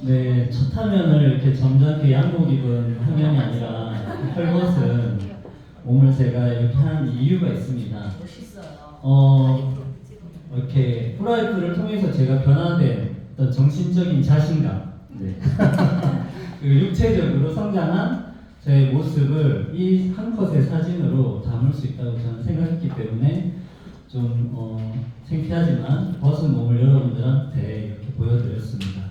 네, 첫 화면을 이렇게 점잖게 양복 입은 화면이 아니라 헐벗은 몸을 제가 이렇게 한 이유가 있습니다. 멋있어요. 이렇게 프라이프를 통해서 제가 변화된 어떤 정신적인 자신감, 네. 그리고 육체적으로 성장한 제 모습을 이 한 컷의 사진으로 담을 수 있다고 저는 생각했기 때문에 좀 창피하지만 벗은 몸을 여러분들한테 이렇게 보여드렸습니다.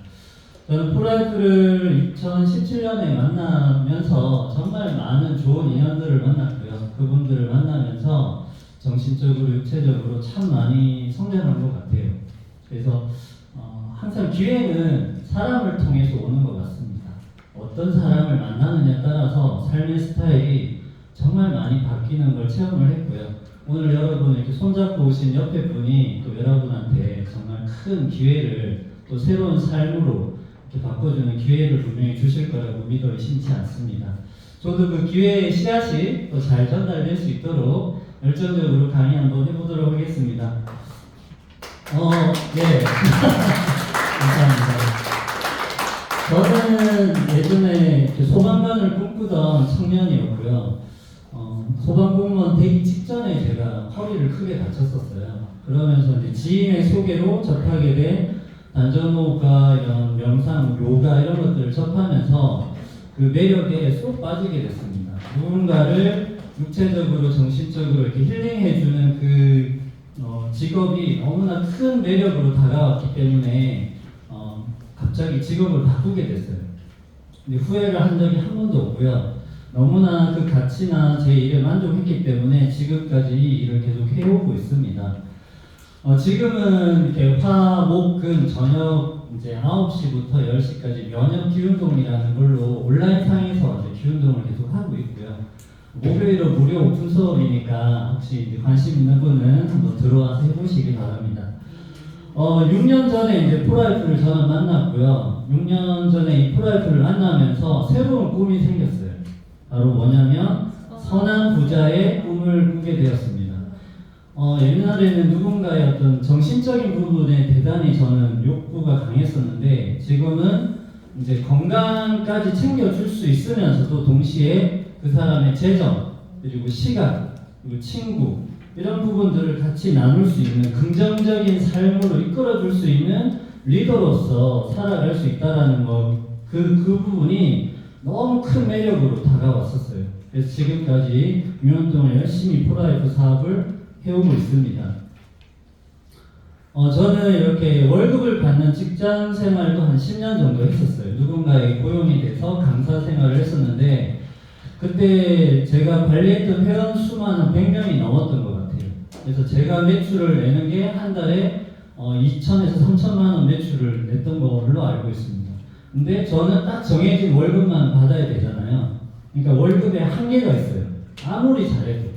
저는 프라이프를 2017년에 만나면서 정말 많은 좋은 인연들을 만났고요. 그분들을 만나면서 정신적으로, 육체적으로 참 많이 성장한 것 같아요. 그래서 항상 기회는 사람을 통해서 오는 것 같습니다. 어떤 사람을 만나느냐에 따라서 삶의 스타일이 정말 많이 바뀌는 걸 체험을 했고요. 오늘 여러분 이렇게 손잡고 오신 옆에 분이 또 여러분한테 정말 큰 기회를 또 새로운 삶으로 이렇게 바꿔주는 기회를 분명히 주실 거라고 믿어 의심치 않습니다. 저도 그 기회의 씨앗이 또 잘 전달될 수 있도록 열정적으로 강의 한번 해보도록 하겠습니다. 네. 감사합니다. 저는 예전에 소방관을 꿈꾸던 청년이었고요. 소방공무원 되기 직전에 제가 허리를 크게 다쳤었어요. 그러면서 이제 지인의 소개로 접하게 된 단전호흡과 이런 명상, 요가 이런 것들을 접하면서 그 매력에 쏙 빠지게 됐습니다. 누군가를 육체적으로, 정신적으로 이렇게 힐링해주는 그 직업이 너무나 큰 매력으로 다가왔기 때문에 갑자기 직업을 바꾸게 됐어요. 근데 후회를 한 적이 한 번도 없고요. 너무나 그 가치나 제 일에 만족했기 때문에 지금까지 이 일을 계속 해오고 있습니다. 지금은 이렇게 화, 목, 금 저녁 이제 9시부터 10시까지 면역 기운동이라는 걸로 온라인 상에서 이제 기운동을 계속 하고 있고요. 목요일은 무료 오픈 수업이니까 혹시 이제 관심 있는 분은 한번 들어와서 해보시기 바랍니다. 6년 전에 이제 프라이프를 저는 만났고요. 6년 전에 이 프라이프를 만나면서 새로운 꿈이 생겼어요. 바로 뭐냐면 선한 부자의 꿈을 꾸게 되었습니다. 옛날에는 누군가의 어떤 정신적인 부분에 대단히 저는 욕구가 강했었는데 지금은 이제 건강까지 챙겨줄 수 있으면서도 동시에 그 사람의 재정, 그리고 시간, 그리고 친구 이런 부분들을 같이 나눌 수 있는 긍정적인 삶으로 이끌어줄 수 있는 리더로서 살아갈 수 있다라는 그 부분이 너무 큰 매력으로 다가왔었어요. 그래서 지금까지 6년 동안 열심히 프라이프 사업을 해오고 있습니다. 저는 이렇게 월급을 받는 직장 생활도 한 10년 정도 했었어요. 누군가에게 고용이 돼서 강사 생활을 했었는데 그때 제가 관리했던 회원 수만 한 100명이 넘었던 것 같아요. 그래서 제가 매출을 내는 게 한 달에 2천에서 3천만 원 매출을 냈던 걸로 알고 있습니다. 근데 저는 딱 정해진 월급만 받아야 되잖아요. 그러니까 월급에 한계가 있어요. 아무리 잘해도.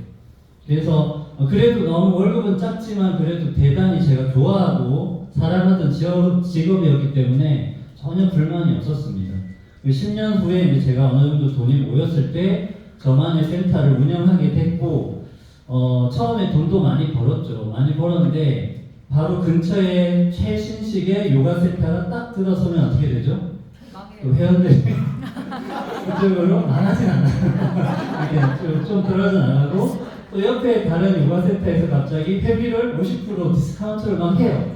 그래서 그래도 너무 월급은 작지만 그래도 대단히 제가 좋아하고 사랑하던 직업이었기 때문에 전혀 불만이 없었습니다. 10년 후에 이제 제가 어느 정도 돈이 모였을 때 저만의 센터를 운영하게 됐고 처음에 돈도 많이 벌었죠. 많이 벌었는데 바로 근처에 최신식의 요가 센터가 딱 들어서면 어떻게 되죠? 또 회원들이 그쪽으로 나가진 않아요. 이렇게 좀 떨어져 나가고 또 옆에 다른 요가 센터에서 갑자기 회비를 50% 디스카운트를 막 해요.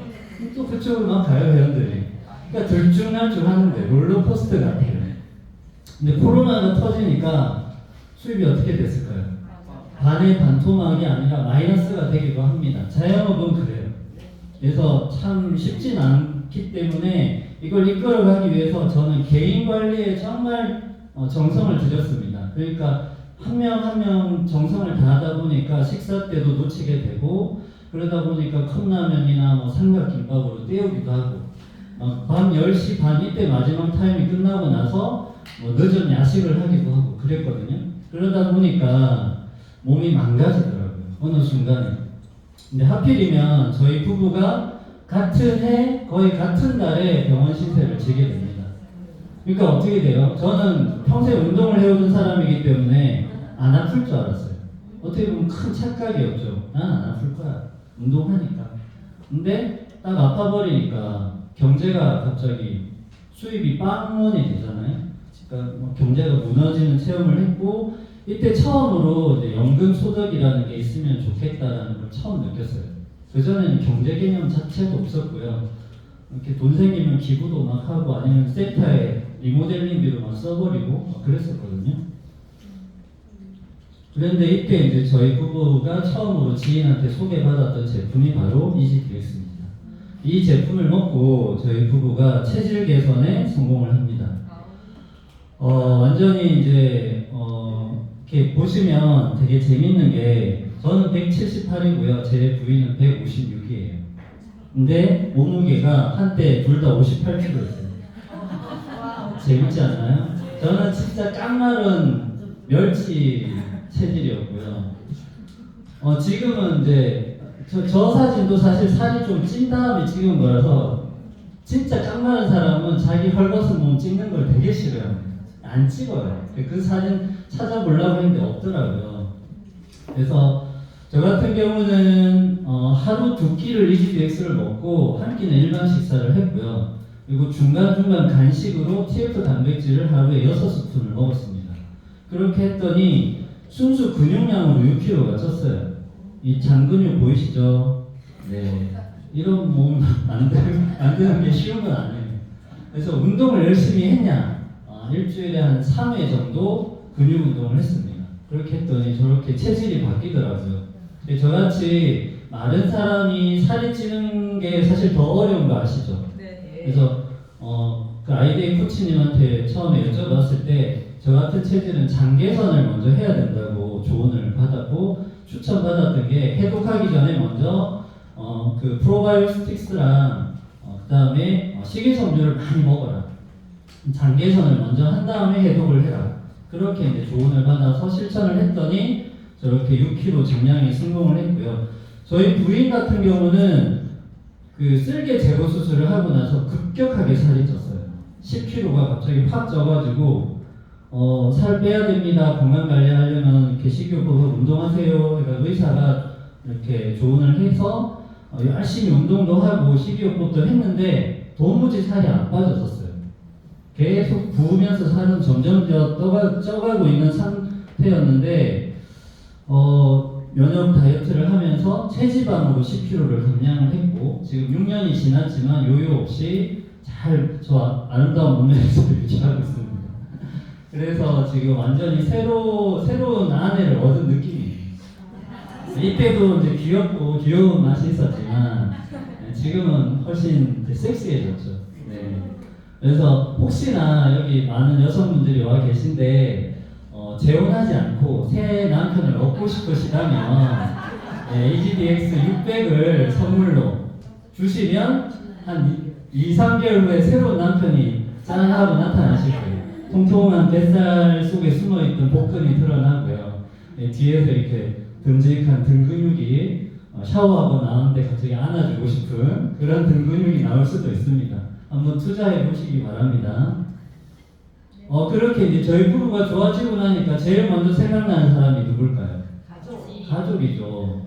또 그쪽으로 막 가요, 회원들이. 그러니까 들쭉날쭉 하는데 롤러코스터 같아요. 근데 코로나가 터지니까 수입이 어떻게 됐을까요? 반의 반토막이 아니라 마이너스가 되기도 합니다. 자영업은 그래요. 그래서 참 쉽진 않기 때문에 이걸 이끌어가기 위해서 저는 개인 관리에 정말 정성을 들였습니다. 그러니까 한 명 한 명 정성을 다하다 보니까 식사 때도 놓치게 되고 그러다 보니까 컵라면이나 뭐 삼각김밥으로 때우기도 하고 밤 10시 반 이때 마지막 타임이 끝나고 나서 뭐 늦은 야식을 하기도 하고 그랬거든요. 그러다 보니까 몸이 망가지더라고요. 어느 순간에. 근데 하필이면 저희 부부가 같은 해 거의 같은 달에 병원 신세를 지게 됩니다. 그러니까 어떻게 돼요? 저는 평생 운동을 해오던 사람이기 때문에 안 아플 줄 알았어요. 어떻게 보면 큰 착각이었죠. 난 안 아플 거야. 운동하니까. 근데 딱 아파버리니까 경제가 갑자기 수입이 빵원이 되잖아요. 그러니까 뭐 경제가 무너지는 체험을 했고 이때 처음으로 이제 연금 소득이라는 게 있으면 좋겠다라는 걸 처음 느꼈어요. 그 전에는 경제 개념 자체도 없었고요. 이렇게 돈 생기면 기부도 막 하고 아니면 센터에 리모델링비로 막 써버리고 막 그랬었거든요. 그런데 이때 이제 저희 부부가 처음으로 지인한테 소개받았던 제품이 바로 이지DX입니다. 이 제품을 먹고 저희 부부가 체질 개선에 성공을 합니다. 완전히 이제 이렇게 보시면 되게 재밌는 게 저는 178이고요. 제 부인은 156이에요. 근데 몸무게가 한때 둘 다 58kg였어요. 재밌지 않나요? 저는 진짜 깡마른 멸치 체질이었고요. 지금은 이제 저 사진도 사실 살이 좀 찐 다음에 찍은 거라서 진짜 깡마른 사람은 자기 헐벗은 몸 찍는 걸 되게 싫어요. 안 찍어요. 그 사진 찾아보려고 했는데 없더라고요. 그래서 저 같은 경우는 하루 2끼를 이지DX를 먹고 한 끼는 일반 식사를 했고요. 그리고 중간중간 간식으로 TF 단백질을 하루에 6스푼을 먹었습니다. 그렇게 했더니 순수 근육량으로 6kg가 쪘어요. 이 장근육 보이시죠? 네. 이런 몸 만드는 게 쉬운 건 아니에요. 그래서 운동을 열심히 했냐? 일주일에 한 3회 정도 근육 운동을 했습니다. 그렇게 했더니 저렇게 체질이 바뀌더라고요. 저같이 마른 사람이 살이 찌는 게 사실 더 어려운 거 아시죠? 네. 그래서 그 아이데이 코치님한테 처음에 여쭤봤을 때 저 같은 체질은 장 개선을 먼저 해야 된다고 조언을 받았고 추천받았던 게 해독하기 전에 먼저 그 프로바이오스틱스랑 그 다음에 식이섬유를 많이 먹어라. 장 개선을 먼저 한 다음에 해독을 해라. 그렇게 이제 조언을 받아서 실천을 했더니 저렇게 6kg 정량에 성공을 했고요. 저희 부인 같은 경우는 그 쓸개 제거 수술을 하고 나서 급격하게 살이 쪘어요. 10kg가 갑자기 확 쪄가지고 살 빼야 됩니다. 건강 관리하려면 이렇게 식이요법으로 운동하세요. 그러니까 의사가 이렇게 조언을 해서 열심히 운동도 하고 식이요법도 했는데 도무지 살이 안 빠졌었어요. 계속 부으면서 살은 점점 쪄가고 있는 상태였는데 면역 다이어트를 하면서 체지방으로 10kg를 감량을 했고 지금 6년이 지났지만 요요 없이 잘 저 아름다운 몸매에서 유지하고 있습니다. 그래서 지금 완전히 새로운 아내를 얻은 느낌이에요. 이때도 이제 귀엽고 귀여운 맛이 있었지만 지금은 훨씬 이제 섹시해졌죠. 네. 그래서 혹시나 여기 많은 여성분들이 와 계신데 재혼하지 않고 새 남편을 얻고 싶으시다면 이지DX 600을 선물로 주시면 한 2, 3개월 후에 새로운 남편이 짠 하고 나타나실 거예요. 통통한 뱃살 속에 숨어있던 복근이 드러나고요. 뒤에서 이렇게 듬직한 등 근육이 샤워하고 나오는데 갑자기 안아주고 싶은 그런 등 근육이 나올 수도 있습니다. 한번 투자해 보시기 바랍니다. 그렇게 이제 저희 부부가 좋아지고 나니까 제일 먼저 생각나는 사람이 누굴까요? 가족이죠.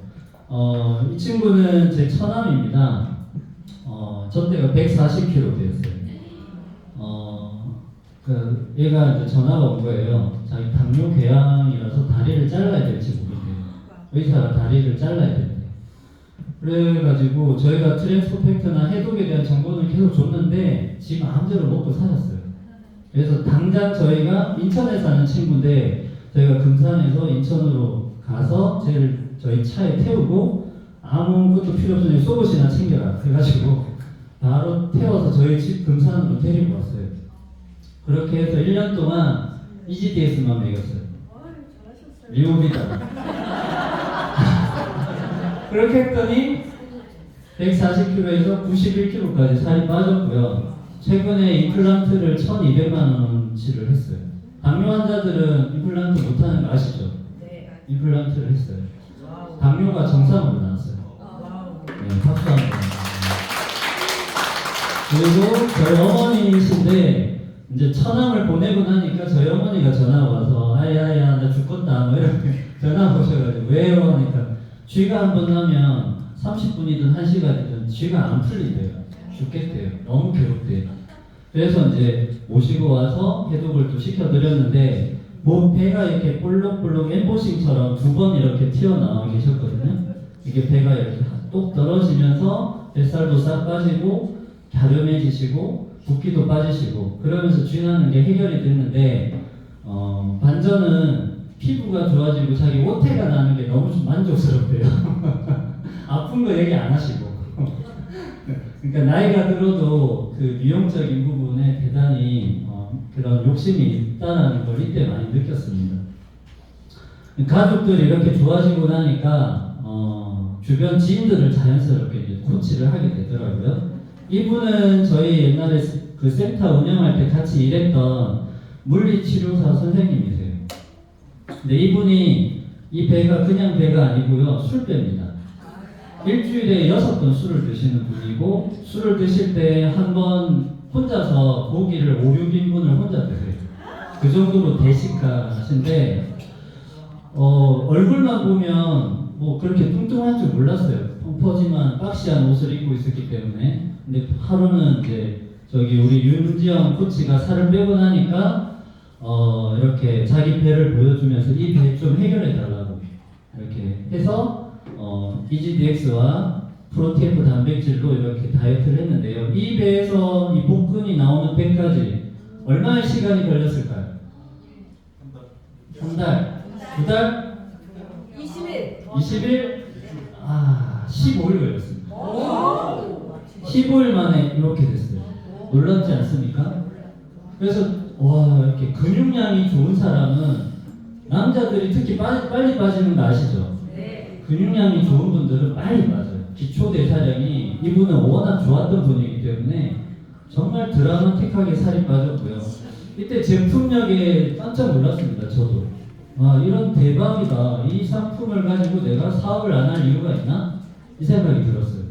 이 친구는 제 처남입니다. 저 때가 140kg 되었어요. 얘가 이제 전화가 온 거예요. 자기 당뇨 궤양이라서 다리를 잘라야 될지 모르겠대요. 의사가 다리를 잘라야 된대. 그래가지고 저희가 트랜스포팩트나 해독에 대한 정보는 계속 줬는데 지금 마음대로 먹고 살았어요. 그래서 당장 저희가 인천에 사는 친구인데 저희가 금산에서 인천으로 가서 저희 차에 태우고 아무것도 필요 없으니 속옷이나 챙겨라 해가지고 바로 태워서 저희 집 금산으로 데리고 왔어요. 그렇게 해서 1년 동안 이지DX만 먹였어요. 리오비다. 그렇게 했더니 140kg에서 91kg까지 살이 빠졌고요. 최근에 임플란트를 1,200만 원치를 했어요. 당뇨 환자들은 임플란트 못하는 거 아시죠? 네. 임플란트를 했어요. 당뇨가 정상으로 나왔어요. 네, 박수합니다. 그리고 저희 어머니이신데 이제 처남을 보내고 나니까 저희 어머니가 전화가 와서 아야야 나 죽겠다 뭐 이렇게 전화 오셔가지고 왜요? 하니까 쥐가 한 번 나면 30분이든 1시간이든 쥐가 안 풀린대요. 죽겠대요. 너무 괴롭대요. 그래서 이제 모시고 와서 해독을 또 시켜드렸는데 뭐 배가 이렇게 볼록볼록 엠보싱처럼 두 번 이렇게 튀어나와 계셨거든요. 이게 배가 이렇게 똑 떨어지면서 뱃살도 싹 빠지고 갸름해지시고 붓기도 빠지시고 그러면서 쥐나는 게 해결이 됐는데 반전은 피부가 좋아지고 자기 오태가 나는 게 너무 좀 만족스럽대요. 아픈 거 얘기 안 하시고. 그러니까 나이가 들어도 그 미용적인 부분에 대단히 그런 욕심이 있다는 걸 이때 많이 느꼈습니다. 가족들이 이렇게 좋아지고 나니까 주변 지인들을 자연스럽게 이제 코치를 하게 되더라고요. 이분은 저희 옛날에 그 센터 운영할 때 같이 일했던 물리치료사 선생님이세요. 근데 이분이 이 배가 그냥 배가 아니고요, 술배입니다. 일주일에 6번 술을 드시는 분이고 술을 드실 때 한 번 혼자서 고기를 5, 6인분을 혼자 드세요. 그 정도로 대식가신데 얼굴만 보면 뭐 그렇게 뚱뚱할 줄 몰랐어요. 펑퍼짐한 박시한 옷을 입고 있었기 때문에. 근데 하루는 이제 저기 우리 윤지영 코치가 살을 빼고 나니까 이렇게 자기 배를 보여주면서 이 배 좀 해결해 달라고 이렇게 해서 EGDX와 프로테이프 단백질로 이렇게 다이어트를 했는데요. 이 배에서 이 복근이 나오는 배까지 얼마의 시간이 걸렸을까요? 한 달? 2달? 20일. 20일? 15일 걸렸습니다. 15일 만에 이렇게 됐어요. 놀랍지 않습니까? 그래서 와, 이렇게 근육량이 좋은 사람은 남자들이 특히 빨리 빠지는 거 아시죠? 네. 근육량이 좋은 분들은 빨리 빠져요. 기초 대사량이 이분은 워낙 좋았던 분이기 때문에 정말 드라마틱하게 살이 빠졌고요. 이때 제품력에 깜짝 놀랐습니다. 저도 이런 대박이다. 이 상품을 가지고 내가 사업을 안 할 이유가 있나? 이 생각이 들었어요.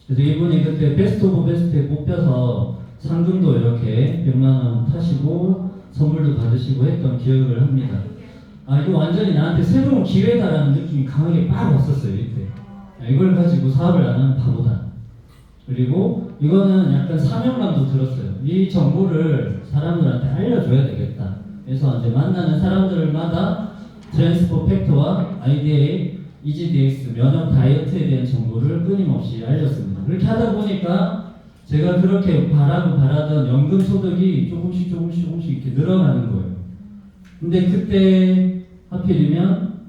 그래서 이분이 그때 베스트 오브 베스트에 뽑혀서 상금도 이렇게 100만 원 타시고 선물도 받으시고 했던 기억을 합니다. 이거 완전히 나한테 새로운 기회다라는 느낌이 강하게 빡 왔었어요. 이때 이걸 가지고 사업을 안 하는 바보다. 그리고 이거는 약간 사명감도 들었어요. 이 정보를 사람들한테 알려줘야 되겠다. 그래서 이제 만나는 사람들마다 트랜스포 팩터와 IDA, EGDX 면역 다이어트에 대한 정보를 끊임없이 알렸습니다. 그렇게 하다 보니까 제가 그렇게 바라던 연금 소득이 조금씩 이렇게 늘어나는 거예요. 근데 그때 하필이면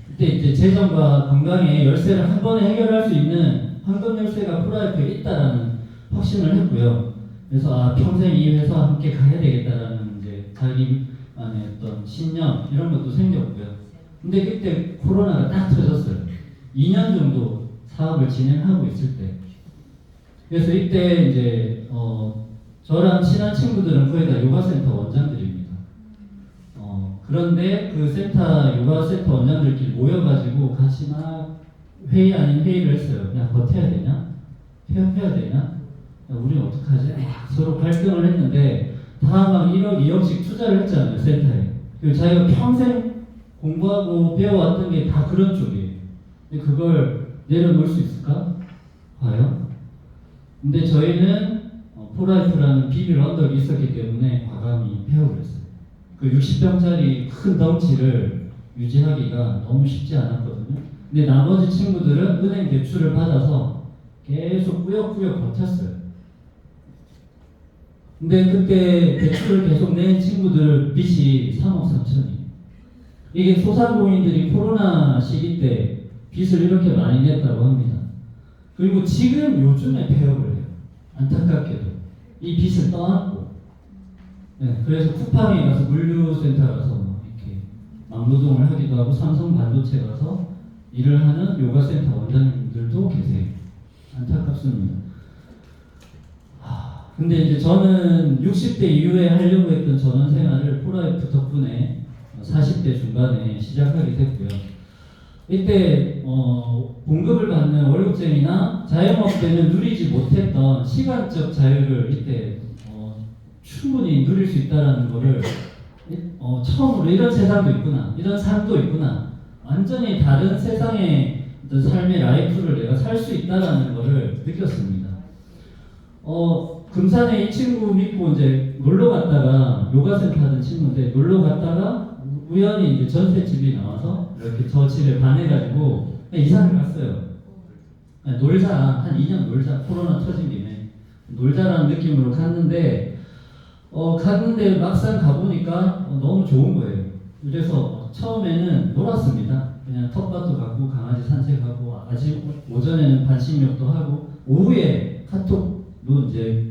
그때 이제 재정과 건강의 열쇠를 한 번에 해결할 수 있는 황금 열쇠가 프로라이프에 있다라는 확신을 했고요. 그래서 평생 이 회사와 함께 가야 되겠다라는 이제 자기만의 어떤 신념 이런 것도 생겼고요. 근데 그때 코로나가 딱 터졌어요. 2년 정도 사업을 진행하고 있을 때. 그래서 이때 이제 저랑 친한 친구들은 거의 다 요가센터 원장들입니다. 그런데 그 요가센터 원장들끼리 모여가지고 같이 막 회의 아닌 회의를 했어요. 야, 버텨야 되냐? 폐업해야 되냐? 야, 우리 어떡하지? 서로 갈등을 했는데 다 막 1억, 2억씩 투자를 했잖아요, 센터에. 그리고 자기가 평생 공부하고 배워왔던 게 다 그런 쪽이에요. 근데 그걸 내려놓을 수 있을까? 과연? 근데 저희는 프로라이프라는 비빌 언덕이 있었기 때문에 과감히 폐업을 했어요. 그 60평짜리 큰 덩치를 유지하기가 너무 쉽지 않았거든요. 근데 나머지 친구들은 은행 대출을 받아서 계속 꾸역꾸역 버텼어요. 근데 그때 대출을 계속 낸 친구들 빚이 3억 3천이. 이게 소상공인들이 코로나 시기 때 빚을 이렇게 많이 냈다고 합니다. 그리고 지금 요즘에 폐업을 해요. 안타깝게도 이 빚을 떠안고. 네, 그래서 쿠팡에 가서 물류센터 가서 이렇게 막노동을 하기도 하고 삼성 반도체 가서 일을 하는 요가센터 원장님들도 계세요. 안타깝습니다. 근데 이제 저는 60대 이후에 하려고 했던 전원 생활을 프로라이프 덕분에 40대 중반에 시작하게 됐고요. 이때 봉급을 받는 월급쟁이나 자영업 때는 누리지 못했던 시간적 자유를 이때 충분히 누릴 수 있다는 거를 처음으로 이런 세상도 있구나, 이런 삶도 있구나, 완전히 다른 세상의 어떤 삶의 라이프를 내가 살 수 있다는 거를 느꼈습니다. 금산에 이 친구 믿고 이제 놀러 갔다가 요가센터 하던 친구인데 놀러 갔다가 우연히 이제 전셋집이 나와서 이렇게 저 집에 반해가지고 그냥 이사를 갔어요. 놀자, 한 2년 놀자, 코로나 터진 김에 놀자라는 느낌으로 갔는데 갔는데 막상 가보니까 너무 좋은 거예요. 그래서 처음에는 놀았습니다. 그냥 텃밭도 가고 강아지 산책하고 아직 오전에는 반신욕도 하고 오후에 카톡도 이제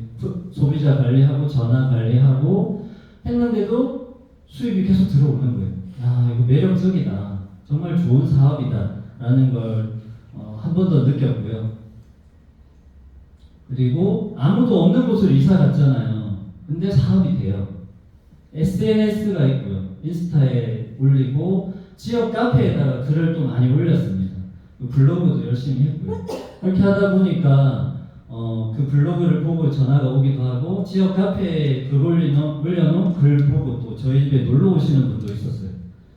소비자 관리하고 전화 관리하고 했는데도 수입이 계속 들어오는 거예요. 야, 이거 매력적이다. 정말 좋은 사업이다. 라는 걸 한 번 더 느꼈고요. 그리고 아무도 없는 곳으로 이사 갔잖아요. 근데 사업이 돼요. SNS가 있고요. 인스타에 올리고 지역 카페에다가 글을 또 많이 올렸습니다. 블로그도 열심히 했고요. 그렇게 하다 보니까 그 블로그를 보고 전화가 오기도 하고 지역 카페에 글 올려놓은 글 보고 또 저희 집에 놀러 오시는 분도 있었어요.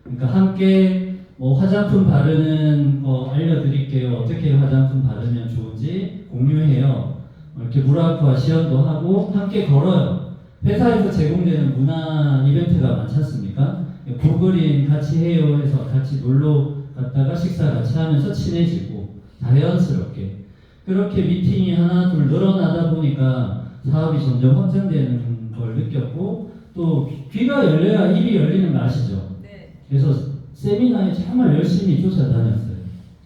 그러니까 함께 뭐 화장품 바르는 거 알려드릴게요. 어떻게 화장품 바르면 좋은지 공유해요. 이렇게 무라쿠아 시연도 하고 함께 걸어요. 회사에서 제공되는 문화 이벤트가 많지 않습니까? 고그린 같이 해요 해서 같이 놀러 갔다가 식사 같이 하면서 친해지고 자연스럽게 그렇게 미팅이 하나 둘 늘어나다 보니까 사업이 점점 확장되는 걸 느꼈고 또 귀가 열려야 입이 열리는 거 아시죠? 네. 그래서 세미나에 정말 열심히 쫓아다녔어요.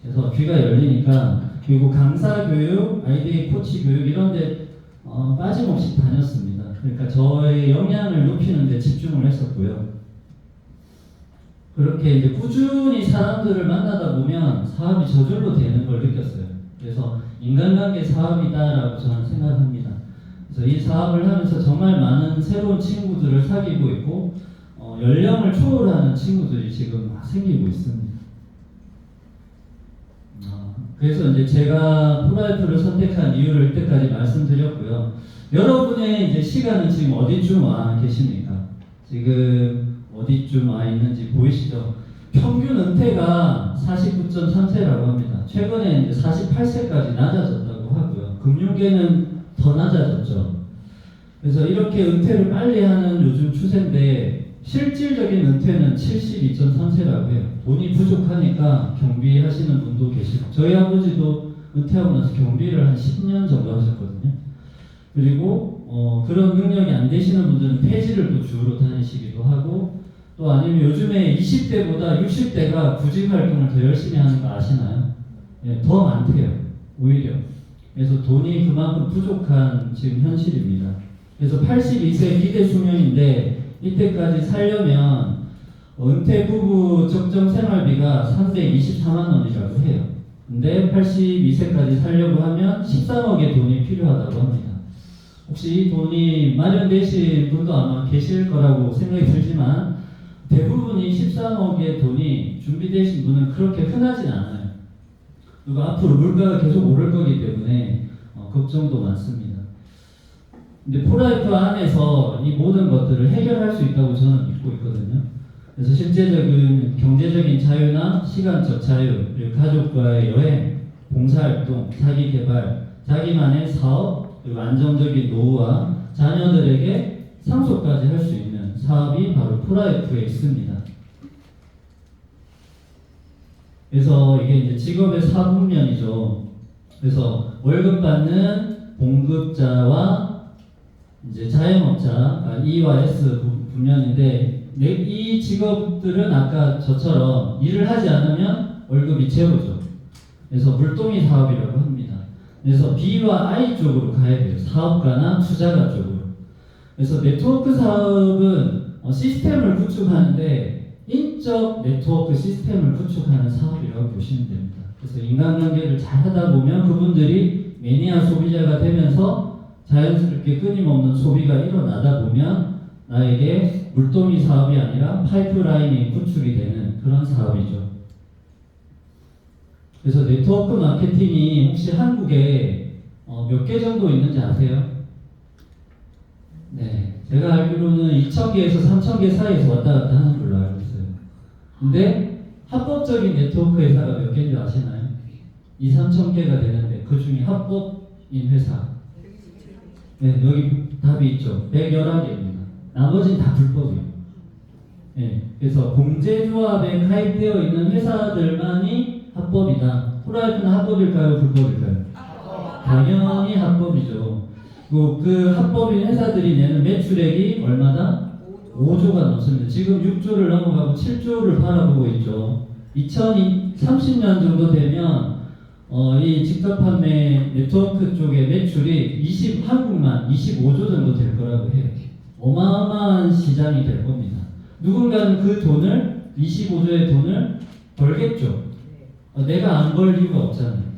그래서 귀가 열리니까 그리고 강사 교육, 아이데이 코치 교육 이런 데 빠짐없이 다녔습니다. 그러니까 저의 역량을 높이는 데 집중을 했었고요. 그렇게 이제 꾸준히 사람들을 만나다 보면 사업이 저절로 되는 걸 느꼈어요. 그래서 인간관계 사업이다라고 저는 생각합니다. 그래서 이 사업을 하면서 정말 많은 새로운 친구들을 사귀고 있고 연령을 초월하는 친구들이 지금 막 생기고 있습니다. 그래서 이제 제가 프로라이프를 선택한 이유를 이때까지 말씀드렸고요. 여러분의 이제 시간은 지금 어디쯤 와 계십니까? 지금 어디쯤 와 있는지 보이시죠? 평균 은퇴가 49.3세라고 합니다. 최근에 이제 48세까지 낮아졌다고 하고요. 금융계는 더 낮아졌죠. 그래서 이렇게 은퇴를 빨리 하는 요즘 추세인데 실질적인 은퇴는 72.3세라고 해요. 돈이 부족하니까 경비하시는 분도 계시고 저희 아버지도 은퇴하고 나서 경비를 한 10년 정도 하셨거든요. 그리고 그런 능력이 안 되시는 분들은 폐지를 또 주로 다니시기도 하고 또 아니면 요즘에 20대보다 60대가 구직 활동을 더 열심히 하는 거 아시나요? 예, 더 많대요. 오히려. 그래서 돈이 그만큼 부족한 지금 현실입니다. 그래서 82세 기대 수명인데 이때까지 살려면 은퇴 부부 적정 생활비가 324만 원이라고 해요. 근데 82세까지 살려고 하면 13억의 돈이 필요하다고 합니다. 혹시 이 돈이 마련되신 분도 아마 계실 거라고 생각이 들지만 대부분이 13억의 돈이 준비되신 분은 그렇게 흔하진 않아요. 그리고 앞으로 물가가 계속 오를 거기 때문에 걱정도 많습니다. 근데 프로라이프 안에서 이 모든 것들을 해결할 수 있다고 저는 믿고 있거든요. 그래서 실제적인 경제적인 자유나 시간적 자유, 그리고 가족과의 여행, 봉사활동, 자기개발, 자기만의 사업, 그리고 안정적인 노후와 자녀들에게 상속까지 할 수 있는 사업이 바로 프로라이프에 있습니다. 그래서 이게 이제 직업의 4분면이죠. 그래서 월급 받는 봉급자와 이제 자영업자, E와 S 분면인데 이 직업들은 아까 저처럼 일을 하지 않으면 월급이 제로죠. 그래서 물동이 사업이라고 합니다. 그래서 B와 I 쪽으로 가야 돼요. 사업가나 투자가 쪽으로. 그래서 네트워크 사업은 시스템을 구축하는데 인적 네트워크 시스템을 구축하는 사업이라고 보시면 됩니다. 그래서 인간관계를 잘 하다 보면 그분들이 매니아 소비자가 되면서 자연스럽게 끊임없는 소비가 일어나다 보면 나에게 물동이 사업이 아니라 파이프라인이 구축이 되는 그런 사업이죠. 그래서 네트워크 마케팅이 혹시 한국에 몇 개 정도 있는지 아세요? 네, 제가 알기로는 2,000개에서 3,000개 사이에서 왔다 갔다 하는 걸로 알고 있어요. 근데 합법적인 네트워크 회사가 몇 개인지 아시나요? 2,000~3,000개가 되는데 그 중에 합법인 회사 네, 여기 답이 있죠. 111개입니다. 나머지는 다 불법이에요. 네, 그래서 공제조합에 가입되어 있는 회사들만이 합법이다. 프라이프는 합법일까요? 불법일까요? 당연히 합법이죠. 그 합법인 회사들이 내는 매출액이 얼마다? 5조가 넘습니다. 지금 6조를 넘어가고 7조를 바라보고 있죠. 2030년 정도 되면 이 직접 판매 네트워크 쪽의 매출이 한국만 25조 정도 될 거라고 해요. 어마어마한 시장이 될 겁니다. 누군가는 그 돈을 25조의 돈을 벌겠죠. 내가 안 벌 이유가 없잖아요.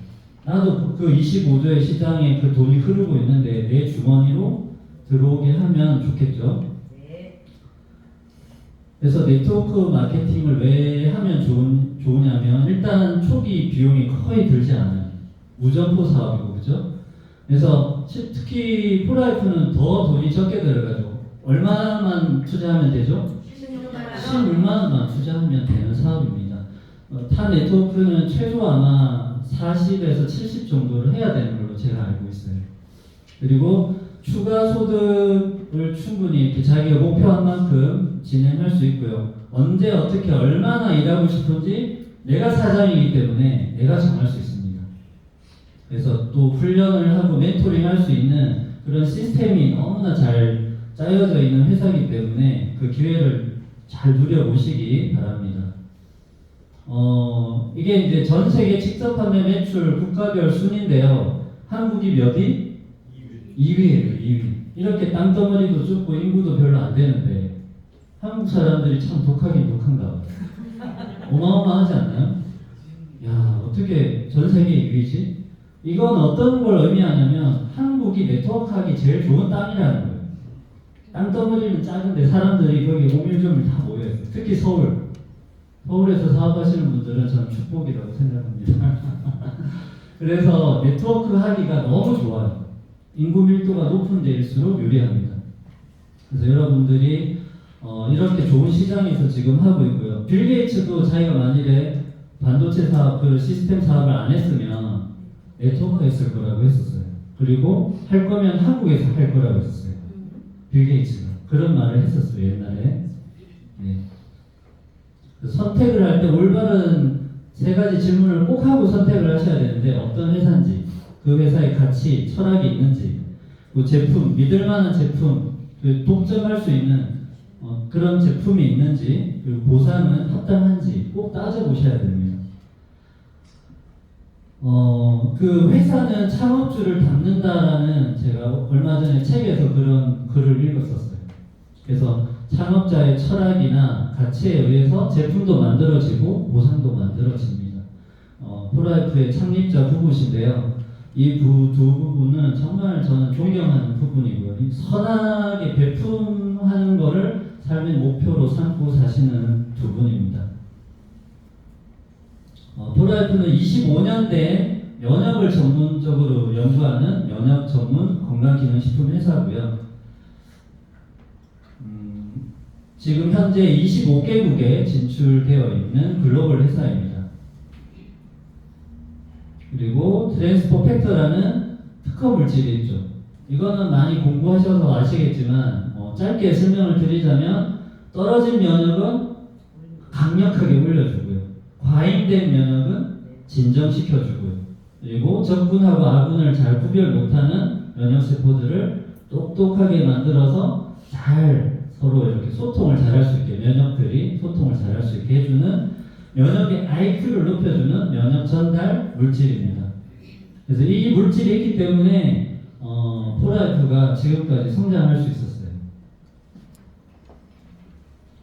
나도 그 25조의 시장에 그 돈이 흐르고 있는데 내 주머니로 들어오게 하면 좋겠죠. 그래서 네트워크 마케팅을 왜 하면 좋으냐면 일단 초기 비용이 거의 들지 않아요. 무점포 사업이고 그죠? 그래서 특히 프라이프는 더 돈이 적게 들어가죠. 얼마만 투자하면 되죠? 16만 원만 투자하면 되는 사업입니다. 타 네트워크는 최소 아마 40에서 70 정도를 해야 되는 걸로 제가 알고 있어요. 그리고 추가 소득을 충분히 이렇게 자기가 목표한 만큼 진행할 수 있고요. 언제 어떻게 얼마나 일하고 싶은지 내가 사장이기 때문에 내가 정할 수 있습니다. 그래서 또 훈련을 하고 멘토링 할 수 있는 그런 시스템이 너무나 잘 짜여져 있는 회사이기 때문에 그 기회를 잘 누려보시기 바랍니다. 이게 이제 전 세계 직접 판매 매출 국가별 순인데요. 한국이 몇 위? 2위예요, 2위. 이렇게 땅덩어리도 좁고 인구도 별로 안 되는데 한국 사람들이 참 독하긴 독한가 봐요. 어마어마하지 않나요? 야, 어떻게 전 세계 2위지? 이건 어떤 걸 의미하냐면 한국이 네트워크하기 제일 좋은 땅이라는 거예요. 땅덩어리는 작은데 사람들이 거기 오밀조밀 다 모여있어요. 특히 서울에서 사업하시는 분들은 저는 축복이라고 생각합니다. 그래서 네트워크 하기가 너무 좋아요. 인구 밀도가 높은 데일수록 유리합니다. 그래서 여러분들이 이렇게 좋은 시장에서 지금 하고 있고요. 빌 게이츠도 자기가 만일에 반도체 사업, 그 시스템 사업을 안 했으면 네트워크 했을 거라고 했었어요. 그리고 할 거면 한국에서 할 거라고 했었어요. 빌 게이츠가 그런 말을 했었어요, 옛날에. 네. 선택을 할 때 올바른 세 가지 질문을 꼭 하고 선택을 하셔야 되는데 어떤 회사인지, 그 회사의 가치, 철학이 있는지, 그 제품, 믿을 만한 제품, 그 독점할 수 있는 그런 제품이 있는지, 그리고 보상은 합당한지 꼭 따져보셔야 됩니다. 그 회사는 창업주를 닮는다라는 제가 얼마 전에 책에서 그런 글을 읽었었어요. 그래서 창업자의 철학이나 가치에 의해서 제품도 만들어지고 보상도 만들어집니다. 프라이프의 창립자 부부신데요. 이 두 부부는 정말 저는 존경하는 부분이고요. 선하게 배품하는 것을 삶의 목표로 삼고 사시는 두 분입니다. 프라이프는 25년 된 면역을 전문적으로 연구하는 면역 전문 건강기능식품 회사고요. 지금 현재 25개국에 진출되어 있는 글로벌 회사입니다. 그리고 트랜스포 팩터라는 특허 물질이 있죠. 이거는 많이 공부하셔서 아시겠지만 짧게 설명을 드리자면 떨어진 면역은 강력하게 올려주고요. 과잉된 면역은 진정시켜주고요. 그리고 적군하고 아군을 잘 구별 못하는 면역세포들을 똑똑하게 만들어서 잘 서로 이렇게 소통을 잘할 수 있게, 면역들이 소통을 잘할 수 있게 해주는 면역의 IQ를 높여주는 면역 전달 물질입니다. 그래서 이 물질이 있기 때문에 프라이프가 지금까지 성장할 수 있었어요.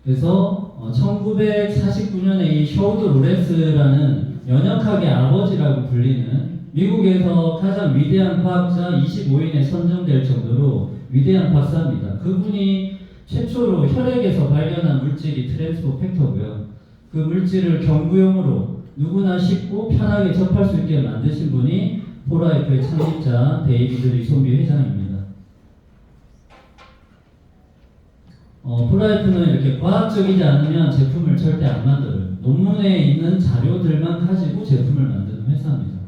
그래서 1949년에 이 쇼드 로렌스라는 면역학의 아버지라고 불리는 미국에서 가장 위대한 과학자 25인에 선정될 정도로 위대한 박사입니다. 그분이 최초로 혈액에서 발견한 물질이 트랜스포 팩터고요. 그 물질을 경구용으로 누구나 쉽고 편하게 접할 수 있게 만드신 분이 프라이프의 창립자 데이비드 리손비 회장입니다. 프라이프는 이렇게 과학적이지 않으면 제품을 절대 안 만들어요. 논문에 있는 자료들만 가지고 제품을 만드는 회사입니다.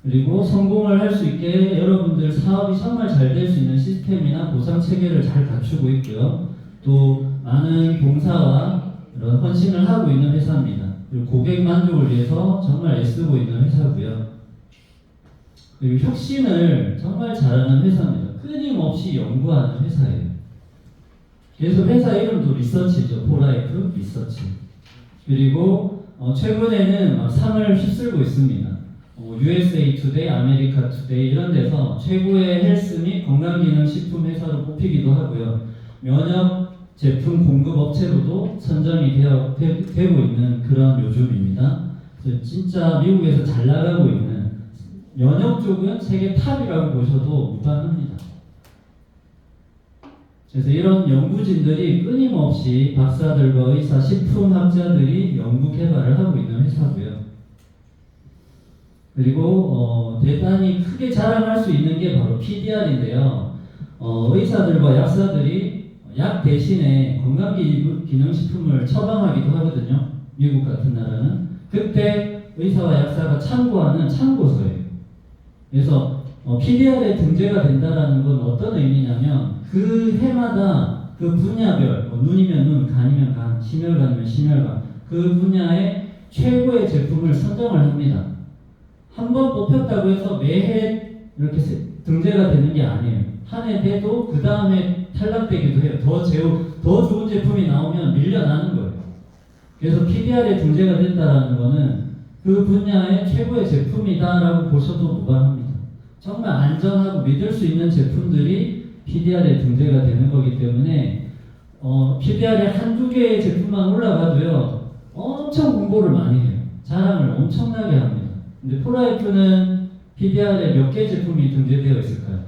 그리고 성공을 할 수 있게 여러분들 사업이 정말 잘 될 수 있는 시스템이나 보상 체계를 잘 갖추고 있고요. 또 많은 봉사와 이런 헌신을 하고 있는 회사입니다. 그리고 고객 만족을 위해서 정말 애쓰고 있는 회사고요. 그리고 혁신을 정말 잘하는 회사입니다. 끊임없이 연구하는 회사예요. 그래서 회사 이름도 리서치죠. 포라이프 리서치. 그리고 최근에는 막 상을 휩쓸고 있습니다. USA 투데이, 아메리카 투데이 이런 데서 최고의 헬스 및 건강기능식품 회사로 뽑히기도 하고요. 면역 제품 공급 업체로도 선정이 되고 있는 그런 요즘입니다. 그래서 진짜 미국에서 잘 나가고 있는 면역 쪽은 세계 탑이라고 보셔도 무방합니다. 그래서 이런 연구진들이 끊임없이 박사들과 의사, 식품학자들이 연구 개발을 하고 있는 회사고요. 그리고 대단히 크게 자랑할 수 있는 게 바로 PDR인데요. 의사들과 약사들이 약 대신에 건강기능식품을 처방하기도 하거든요. 미국 같은 나라는. 그때 의사와 약사가 참고하는 참고서예요. 그래서 PDR에 등재가 된다는 건 어떤 의미냐면 그 해마다 그 분야별, 눈이면 눈, 간이면 간, 심혈관이면 심혈관, 그 분야의 최고의 제품을 선정을 합니다. 한 번 뽑혔다고 해서 매해 이렇게 등재가 되는 게 아니에요. 한 해 돼도 그 다음에 탈락되기도 해요. 더 좋은 제품이 나오면 밀려나는 거예요. 그래서 PDR에 등재가 된다는 거는 그 분야의 최고의 제품이다라고 보셔도 무방합니다. 정말 안전하고 믿을 수 있는 제품들이 PDR에 등재가 되는 거기 때문에 PDR에 한두 개의 제품만 올라가도요 엄청 홍보를 많이 해요. 자랑을 엄청나게 합니다. 근데 포라이프는 PDR에 몇 개 제품이 등재되어 있을까요?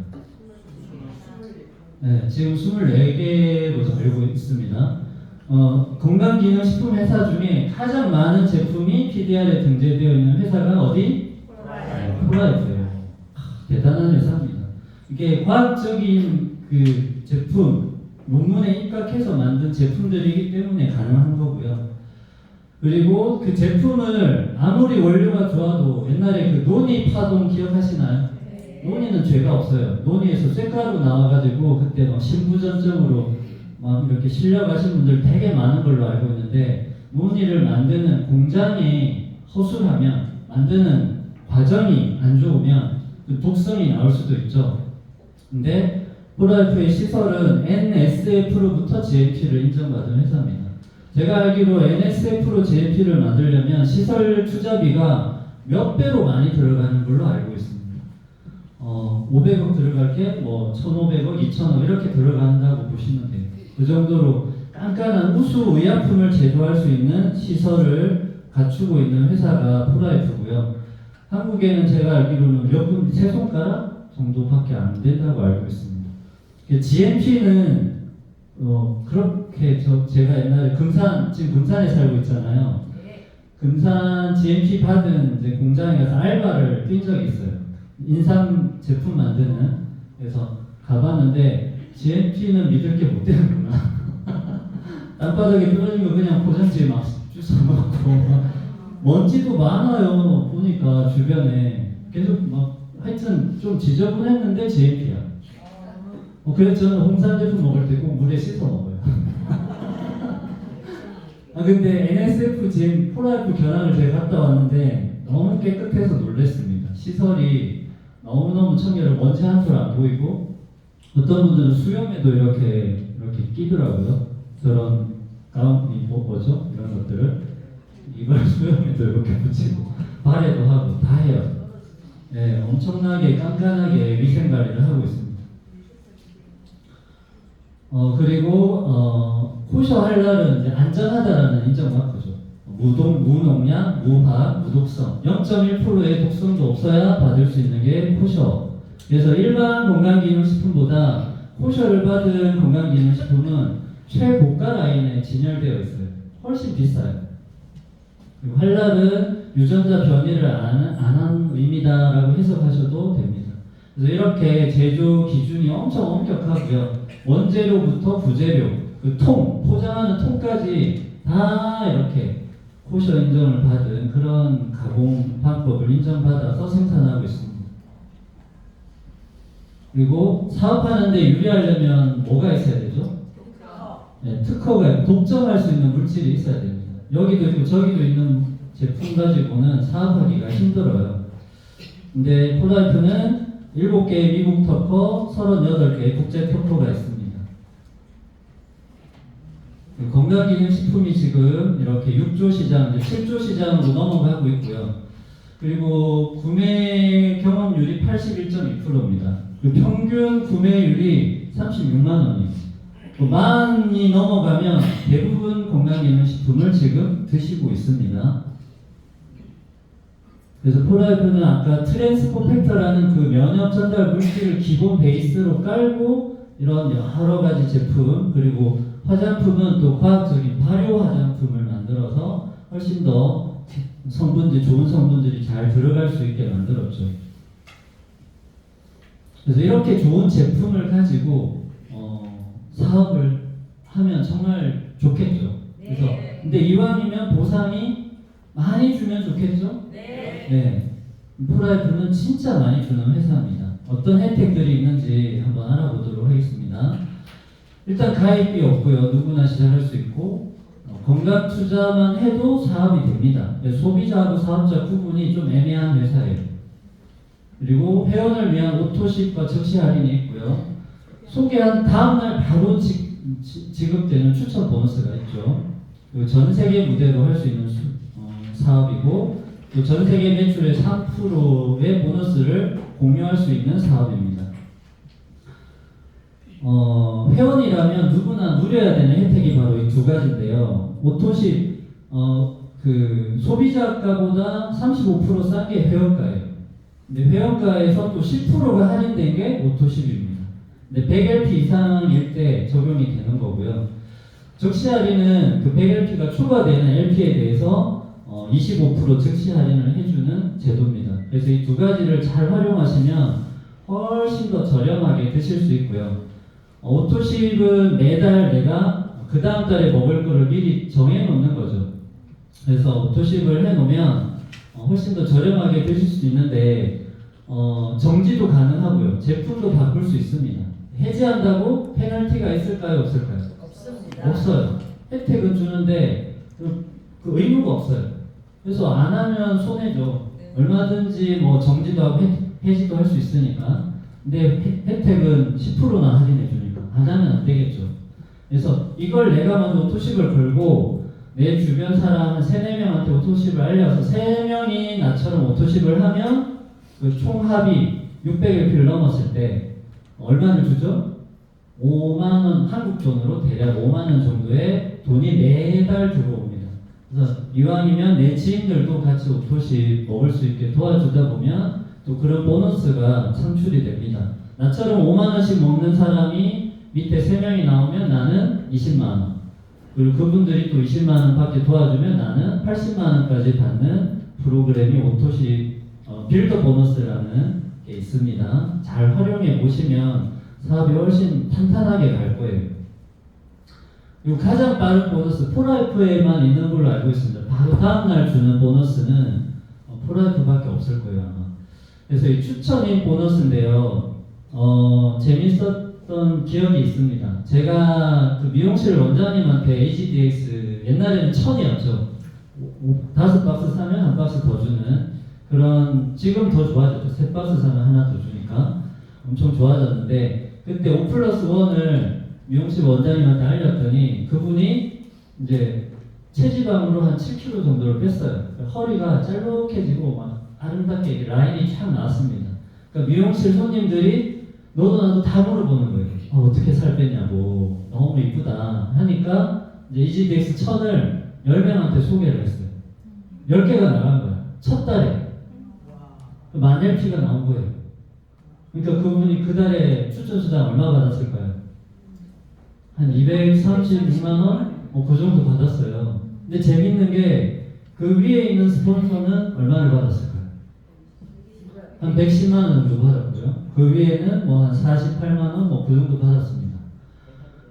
네, 지금 24개로 알고 있습니다. 건강기능식품 회사 중에 가장 많은 제품이 PDR에 등재되어 있는 회사가 어디? 포라이프예요. 대단한 회사입니다. 이게 과학적인 그 제품, 논문에 입각해서 만든 제품들이기 때문에 가능한 거고요. 그리고 그 제품을 아무리 원료가 좋아도 옛날에 그 논이 파동 기억하시나요? 논이는 죄가 없어요. 논이에서 쇳가루 나와가지고 그때 막 신부전적으로 막 이렇게 실려가신 분들 되게 많은 걸로 알고 있는데 논이를 만드는 공장이 허술하면 만드는 과정이 안 좋으면 그 독성이 나올 수도 있죠. 근데 포라이프의 시설은 NSF로부터 GMP를 인정받은 회사입니다. 제가 알기로 NSF로 GMP를 만들려면 시설 투자비가 몇 배로 많이 들어가는 걸로 알고 있습니다. 500억 들어갈 게 뭐 1,500억, 2,000억 이렇게 들어간다고 보시면 돼요. 그 정도로 깐깐한 우수 의약품을 제조할 수 있는 시설을 갖추고 있는 회사가 포라이프고요. 한국에는 제가 알기로는 몇 분, 세 손가락 정도밖에 안 된다고 알고 있습니다. GMP는 그렇게 제가 옛날에 지금 금산에 살고 있잖아요. 금산 GMP 받은 이제 공장에 가서 알바를 뛴 적이 있어요. 인삼 제품 만드는. 그래서 가봤는데 GMP는 믿을 게 못 되는구나. 땅바닥에 떨어진 거 그냥 포장지에 막 주워 먹고 먼지도 많아요. 보니까 주변에 계속 막 하여튼 좀 지저분했는데 GMP야. 그래서 저는 홍삼 제품 먹을 때 꼭 물에 씻어 먹어요. 근데 NSF 지금 포라이프 견학을 제가 갔다 왔는데 너무 깨끗해서 놀랐습니다. 시설이 너무너무 청결하고 먼지 한 톨 안 보이고 어떤 분들은 수염에도 이렇게 끼더라고요. 저런 가운이 뭐죠? 이런 것들을 이걸 수염에도 이렇게 붙이고 발에도 하고 다 해요. 네, 엄청나게 깐깐하게 위생 관리를 하고 있습니다. 그리고 코셔 할랄은 이제 안전하다라는 인정 마크죠. 무농약, 무화학, 무독성, 0.1%의 독성도 없어야 받을 수 있는 게 코셔. 그래서 일반 건강기능식품보다 코셔를 받은 건강기능식품은 최고가 라인에 진열되어 있어요. 훨씬 비싸요. 그리고 할랄은 유전자 변이를 안 한 의미다라고 해석하셔도 됩니다. 그래서 이렇게 제조 기준이 엄청 엄격하고요. 원재료부터 부재료, 그 포장하는 통까지 다 이렇게 코셔 인정을 받은 그런 가공 방법을 인정받아서 생산하고 있습니다. 그리고 사업하는데 유리하려면 뭐가 있어야 되죠? 네, 특허가 독점할 수 있는 물질이 있어야 됩니다. 여기도 있고 저기도 있는 제품 가지고는 사업하기가 힘들어요. 근데 폴라이프는 7개의 미국 특허, 38개의 국제 특허가 있습니다. 건강기능식품이 지금 이렇게 6조 시장, 이제 7조 시장으로 넘어가고 있고요. 그리고 구매 경험률이 81.2%입니다. 평균 구매율이 36만 원이에요. 만이 넘어가면 대부분 건강기능식품을 지금 드시고 있습니다. 그래서 폴라이프는 아까 트랜스포팩터라는 그 면역 전달 물질을 기본 베이스로 깔고 이런 여러 가지 제품, 그리고 화장품은 또 과학적인 발효 화장품을 만들어서 훨씬 더 성분들, 좋은 성분들이 잘 들어갈 수 있게 만들었죠. 그래서 이렇게 좋은 제품을 가지고 사업을 하면 정말 좋겠죠. 그래서 근데 이왕이면 보상이 많이 주면 좋겠죠. 네. 폴라이프는 진짜 많이 주는 회사입니다. 어떤 혜택들이 있는지 한번 알아보도록 하겠습니다. 일단 가입비 없고요. 누구나 시작할 수 있고 건강 투자만 해도 사업이 됩니다. 소비자하고 사업자 구분이 좀 애매한 회사예요. 그리고 회원을 위한 오토십과 즉시 할인이 있고요. 소개한 다음날 바로 지급되는 추천 보너스가 있죠. 그리고 전 세계 무대로 할 수 있는 사업이고 또 전 세계 매출의 3%의 보너스를 공유할 수 있는 사업입니다. 회원이라면 누구나 누려야 되는 혜택이 바로 이 두 가지인데요. 오토십, 그 소비자가보다 35% 싼 게 회원가예요. 근데 회원가에서 또 10%가 할인된 게 오토십입니다. 근데 100LP 이상일 때 적용이 되는 거고요. 즉시 할인은 그 100LP가 초과되는 LP에 대해서 25% 즉시 할인을 해주는 제도입니다. 그래서 이 두 가지를 잘 활용하시면 훨씬 더 저렴하게 드실 수 있고요. 오토십은 매달 내가 그 다음 달에 먹을 거를 미리 정해놓는 거죠. 그래서 오토십을 해놓으면 훨씬 더 저렴하게 드실 수 있는데 정지도 가능하고요. 제품도 바꿀 수 있습니다. 해지한다고 페널티가 있을까요? 없을까요? 없습니다. 없어요. 혜택은 주는데 그 의무가 없어요. 그래서 안 하면 손해죠. 얼마든지 뭐 정지도 하고 해지도 할 수 있으니까. 근데 혜택은 10%나 할인해 주니까 안 하면 안 되겠죠. 그래서 이걸 내가 먼저 오토십을 걸고 내 주변 사람 한 3, 4명한테 오토십을 알려서 3명이 나처럼 오토십을 하면 그 총 합이 600LP를 넘었을 때 얼마를 주죠? 5만원, 한국 돈으로 대략 5만원 정도의 돈이 매달 들어옵니다. 그래서 이왕이면 내 지인들도 같이 오토십 먹을 수 있게 도와주다 보면 또 그런 보너스가 창출이 됩니다. 나처럼 5만원씩 먹는 사람이 밑에 3명이 나오면 나는 20만원. 그리고 그분들이 또 20만원 밖에 도와주면 나는 80만원까지 받는 프로그램이 오토십 빌더 보너스라는 게 있습니다. 잘 활용해 보시면 사업이 훨씬 탄탄하게 갈 거예요. 그리고 가장 빠른 보너스, 폴라이프에만 있는 걸로 알고 있습니다. 바로 다음날 주는 보너스는 폴라이프밖에 없을 거예요, 아마. 그래서 이 추천인 보너스인데요. 재밌었던 기억이 있습니다. 제가 그 미용실 원장님한테 HDX, 옛날에는 1000이었죠. 5박스 사면 1박스 더 주는 그런, 지금 더 좋아졌죠. 3박스 사면 하나 더 주니까. 엄청 좋아졌는데, 그때 5+1을 미용실 원장님한테 알렸더니 그분이 이제 체지방으로 한 7kg 정도를 뺐어요. 허리가 짤록해지고 막 아름답게 라인이 쫙 나왔습니다. 그러니까 미용실 손님들이 너도 나도 다 물어보는 거예요. 어떻게 살 뺐냐고, 너무 이쁘다 하니까 이제 EGDX 1000을 10명한테 소개를 했어요. 10개가 나간 거야. 첫 달에. 만 LP가 나온 거예요. 그러니까 그분이 그 달에 추천 수당 얼마 받았을까요? 한 236만원? 그 정도 받았어요. 근데 재밌는 게 그 위에 있는 스폰서는 얼마를 받았을까요? 한 110만원 정도 받았고요. 그 위에는 뭐 한 48만원 그 정도 받았습니다.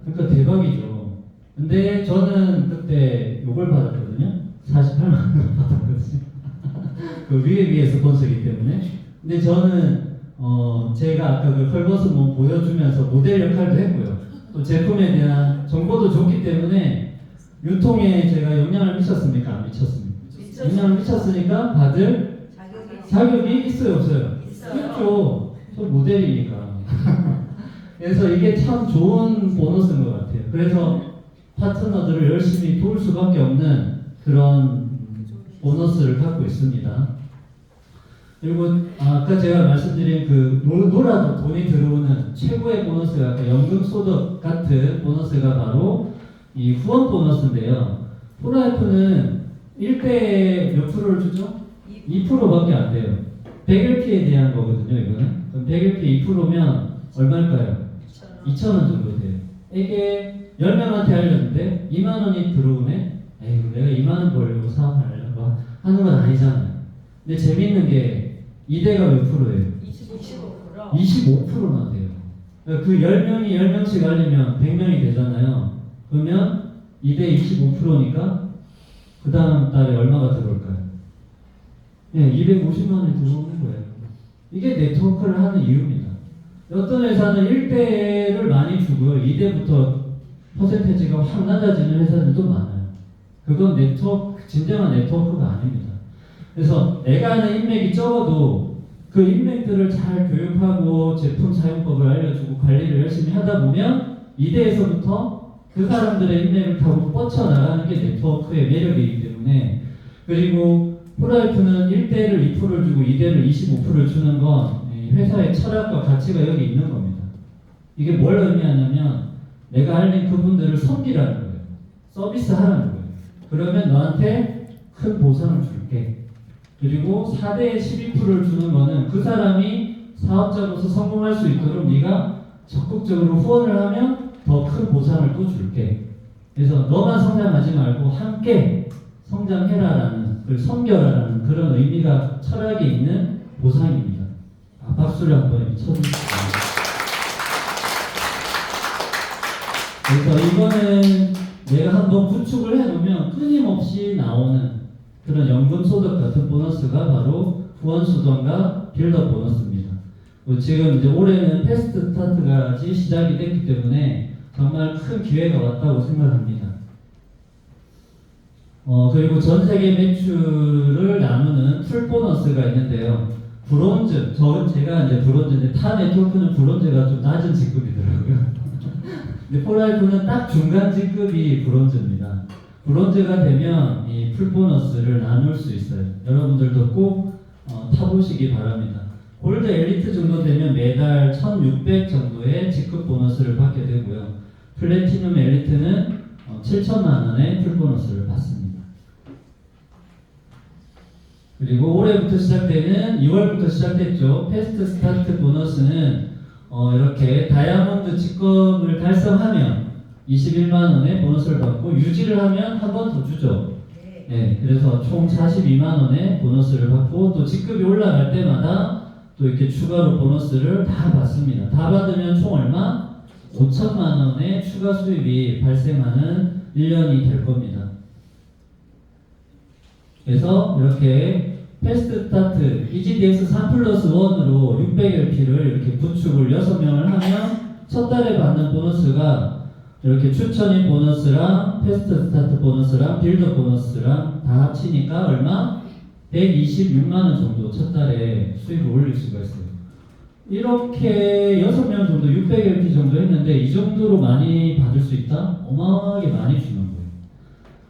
그러니까 대박이죠. 근데 저는 그때 요걸 받았거든요. 48만 원 받았거든요. 그 위에 스폰서이기 때문에. 근데 저는 제가 아까 그 컬버스 몸 보여주면서 모델 역할도 했고요. 또 제품에 대한 정보도 줬기 때문에 유통에 제가 영향을 미쳤습니까? 안 미쳤습니까? 영향을 미쳤으니까 받을 자격이 있어요, 없어요? 있죠. 저 모델이니까. 그래서 이게 참 좋은 보너스인 것 같아요. 그래서 파트너들을 열심히 도울 수밖에 없는 그런 보너스를 갖고 있습니다. 그리고 아까 제가 말씀드린 그 놀아도 돈이 들어오는 최고의 보너스가 아까 연금소득 같은 보너스가 바로 이 후원 보너스인데요. 프로라이프는 1대 몇 프로를 주죠? 2%밖에 안 돼요. 100LP에 대한 거거든요, 이거는. 그럼 100LP 2%면 얼마일까요? 2,000원 정도 돼요. 이게 10명한테 알렸는데 2만 원이 들어오네? 에이, 내가 2만 원 벌려고 사업하려고 하는 건 아니잖아요. 근데 재밌는 게 2대가 몇 프로예요? 25%나 돼요. 그러니까 그 10명이 10명씩 알리면 100명이 되잖아요. 그러면 2대 25%니까 그 다음 달에 얼마가 들어올까요? 네, 250만 원이 들어오는 거예요. 이게 네트워크를 하는 이유입니다. 어떤 회사는 1대를 많이 주고요. 2대부터 퍼센테이지가 확 낮아지는 회사들도 많아요. 그건 진정한 네트워크가 아닙니다. 그래서 내가 하는 인맥이 적어도 그 인맥들을 잘 교육하고 제품 사용법을 알려주고 관리를 열심히 하다 보면 2대에서부터 그 사람들의 인맥을 타고 뻗쳐나가는 게 네트워크의 매력이기 때문에, 그리고 프로라이프는 1대를 2%를 주고 2대를 25%를 주는 건 회사의 철학과 가치가 여기 있는 겁니다. 이게 뭘 의미하냐면 내가 알린 그분들을 섬기라는 거예요. 서비스 하라는 거예요. 그러면 너한테 큰 보상을 줄게. 그리고 4대에 12%를 주는 거는 그 사람이 사업자로서 성공할 수 있도록 네가 적극적으로 후원을 하면 더 큰 보상을 또 줄게. 그래서 너만 성장하지 말고 함께 성장해라라는, 그리고 섬겨라라는 그런 의미가 철학에 있는 보상입니다. 박수를 한번 쳐주시죠. 그래서 이거는 내가 한번 구축을 해놓으면 끊임없이 나오는 그런 연금소득 같은 보너스가 바로 후원수당과 빌더 보너스입니다. 지금 이제 올해는 패스트 스타트까지 시작이 됐기 때문에 정말 큰 기회가 왔다고 생각합니다. 그리고 전 세계 매출을 나누는 풀 보너스가 있는데요. 브론즈, 제가 이제 브론즈인데 타 네트워크는 브론즈가 좀 낮은 직급이더라고요. 근데 포라이프는 딱 중간 직급이 브론즈입니다. 브론즈가 되면 이 풀 보너스를 나눌 수 있어요. 여러분들도 꼭 타보시기 바랍니다. 골드 엘리트 정도 되면 매달 1,600 정도의 직급 보너스를 받게 되고요. 플래티넘 엘리트는 7천만 원의 풀 보너스를 받습니다. 그리고 올해부터 시작되는 2월부터 시작됐죠. 패스트 스타트 보너스는 이렇게 다이아몬드 직급을 달성하면 21만 원의 보너스를 받고 유지를 하면 한 번 더 주죠. 네, 그래서 총 42만 원의 보너스를 받고 또 직급이 올라갈 때마다 또 이렇게 추가로 보너스를 다 받습니다. 다 받으면 총 얼마? 5천만 원의 추가 수입이 발생하는 1년이 될 겁니다. 그래서 이렇게 패스트 스타트 EGDX 3+1으로 600LP를 이렇게 구축을 6명을 하면 첫 달에 받는 보너스가 이렇게 추천인 보너스랑 패스트 스타트 보너스랑 빌더 보너스랑 다 합치니까 얼마? 126만 원 정도 첫 달에 수입을 올릴 수가 있어요. 이렇게 6명 정도 600LP 정도 했는데 이 정도로 많이 받을 수 있다? 어마어마하게 많이 주는 거예요.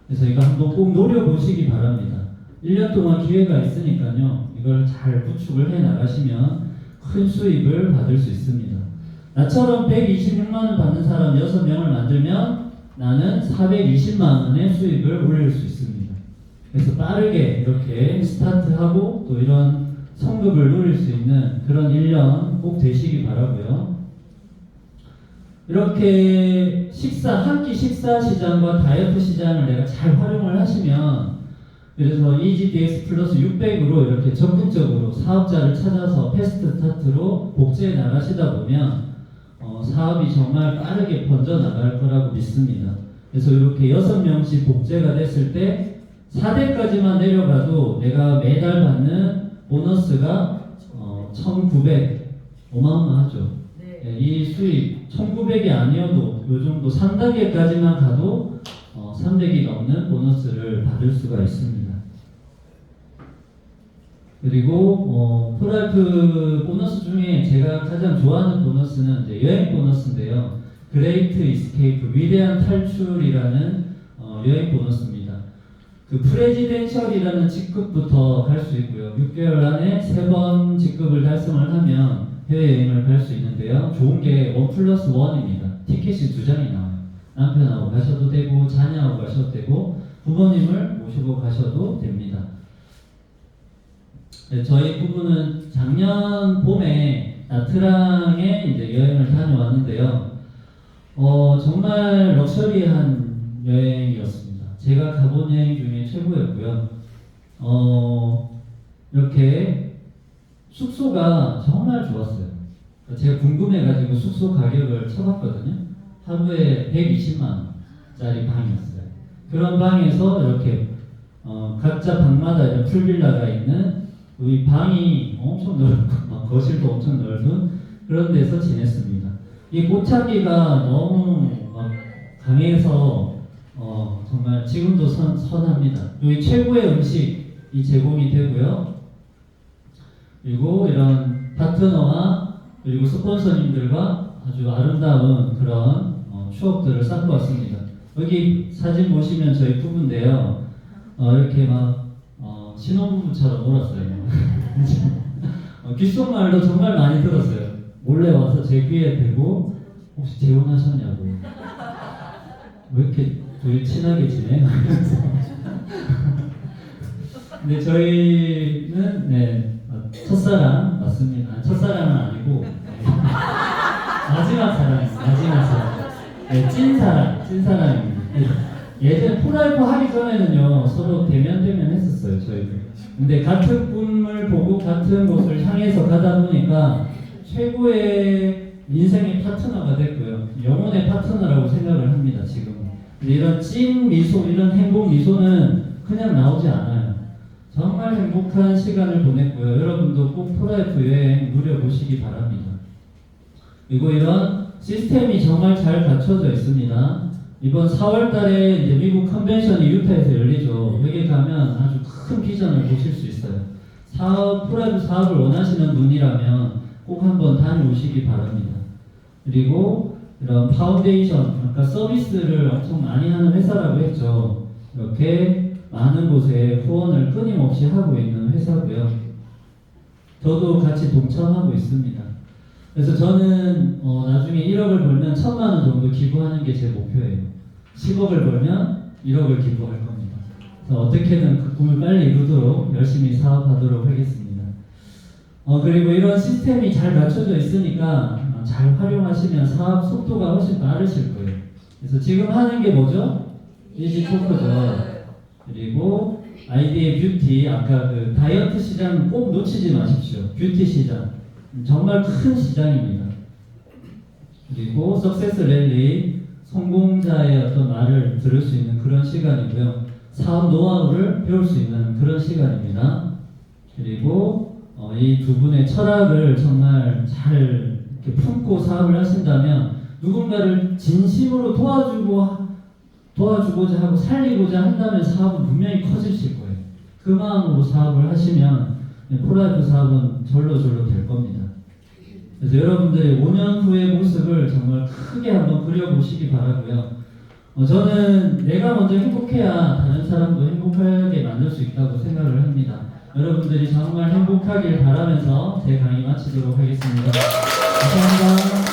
그래서 이거 한번 꼭 노려보시기 바랍니다. 1년 동안 기회가 있으니까요. 이걸 잘 구축을 해 나가시면 큰 수입을 받을 수 있습니다. 나처럼 126만 원 받는 사람 6명을 만들면 나는 420만 원의 수입을 올릴 수 있습니다. 그래서 빠르게 이렇게 스타트하고 또 이런 성급을 누릴 수 있는 그런 1년 꼭 되시기 바라고요. 이렇게 한 끼 식사 시장과 다이어트 시장을 내가 잘 활용을 하시면, 그래서 EGDX 플러스 600으로 이렇게 적극적으로 사업자를 찾아서 패스트 스타트로 복제해 나가시다 보면 사업이 정말 빠르게 번져 나갈 거라고 믿습니다. 그래서 이렇게 6명씩 복제가 됐을 때 4대까지만 내려가도 내가 매달 받는 보너스가 1,900, 어마어마하죠. 네. 네, 이 수입 1,900이 아니어도 요 정도 3단계까지만 가도 300이 넘는 보너스를 받을 수가 있습니다. 그리고 프라이프 보너스 중에 제가 가장 좋아하는 보너스는 이제 여행 보너스인데요. 그레이트 이스케이프, 위대한 탈출이라는 여행 보너스입니다. 그 프레지덴셜이라는 직급부터 할 수 있고요. 6개월 안에 3번 직급을 달성을 하면 해외여행을 갈 수 있는데요. 좋은 게 1+1입니다. 티켓이 2장이 나와요. 남편하고 가셔도 되고 자녀하고 가셔도 되고 부모님을 모시고 가셔도 됩니다. 네, 저희 부부는 작년 봄에 나트랑에 이제 여행을 다녀왔는데요. 정말 럭셔리한 여행이었습니다. 제가 가본 여행 중에 최고였고요. 이렇게 숙소가 정말 좋았어요. 제가 궁금해가지고 숙소 가격을 쳐봤거든요. 하루에 120만 원짜리 방이었어요. 그런 방에서 이렇게 각자 방마다 이런 풀빌라가 있는 이 방이 엄청 넓고 거실도 엄청 넓은 그런 데서 지냈습니다. 이 꽃향기가 너무 강해서 정말 지금도 선합니다. 여기 최고의 음식이 제공이 되고요. 그리고 이런 파트너와 그리고 스폰서님들과 아주 아름다운 그런 추억들을 쌓고 왔습니다. 여기 사진 보시면 저희 부부인데요. 이렇게 막 신혼부부처럼 놀았어요. 귓속말도 정말 많이 들었어요. 몰래 와서 제 귀에 대고 혹시 재혼하셨냐고. 왜 이렇게 둘이 친하게 지내? 근데 저희는 네, 첫사랑 맞습니다. 첫사랑은 아니고 네. 마지막 사랑입니다. 마지막 사랑. 네, 찐사랑입니다. 네. 예전에 프라이프 하기 전에는요 서로 대면 했었어요 저희들. 근데 같은 꿈을 보고 같은 곳을 향해서 가다 보니까 최고의 인생의 파트너가 됐고요. 영혼의 파트너라고 생각을 합니다 지금. 근데 이런 찐 미소, 이런 행복 미소는 그냥 나오지 않아요. 정말 행복한 시간을 보냈고요. 여러분도 꼭 프라이프 여행 누려보시기 바랍니다. 그리고 이런 시스템이 정말 잘 갖춰져 있습니다. 이번 4월달에 이제 미국 컨벤션이 유타에서 열리죠. 여기 가면 아주 큰 비전을 보실 수 있어요. 프라이브 사업을 원하시는 분이라면 꼭 한번 다녀오시기 바랍니다. 그리고 이런 파운데이션, 아까 서비스를 엄청 많이 하는 회사라고 했죠. 이렇게 많은 곳에 후원을 끊임없이 하고 있는 회사고요. 저도 같이 동참하고 있습니다. 그래서 저는 나중에 1억을 벌면 1,000만 원 정도 기부하는 게 제 목표예요. 10억을 벌면 1억을 기부할 겁니다. 그래서 어떻게든 그 꿈을 빨리 이루도록 열심히 사업하도록 하겠습니다. 그리고 이런 시스템이 잘 갖춰져 있으니까 잘 활용하시면 사업 속도가 훨씬 빠르실 거예요. 그래서 지금 하는 게 뭐죠? 이지 토크죠. 그리고 아이디의 뷰티, 아까 그 다이어트 시장 꼭 놓치지 마십시오. 뷰티 시장 정말 큰 시장입니다. 그리고 석세스 랠리, 성공자의 어떤 말을 들을 수 있는 그런 시간이고요. 사업 노하우를 배울 수 있는 그런 시간입니다. 그리고 이 두 분의 철학을 정말 잘 이렇게 품고 사업을 하신다면 누군가를 진심으로 도와주고자 하고 살리고자 한다면 사업은 분명히 커지실 거예요. 그 마음으로 사업을 하시면 프라이브 사업은 절로 될 겁니다. 그래서 여러분들의 5년 후의 모습을 정말 크게 한번 그려보시기 바라고요. 저는 내가 먼저 행복해야 다른 사람도 행복하게 만들 수 있다고 생각을 합니다. 여러분들이 정말 행복하길 바라면서 제 강의 마치도록 하겠습니다. 감사합니다.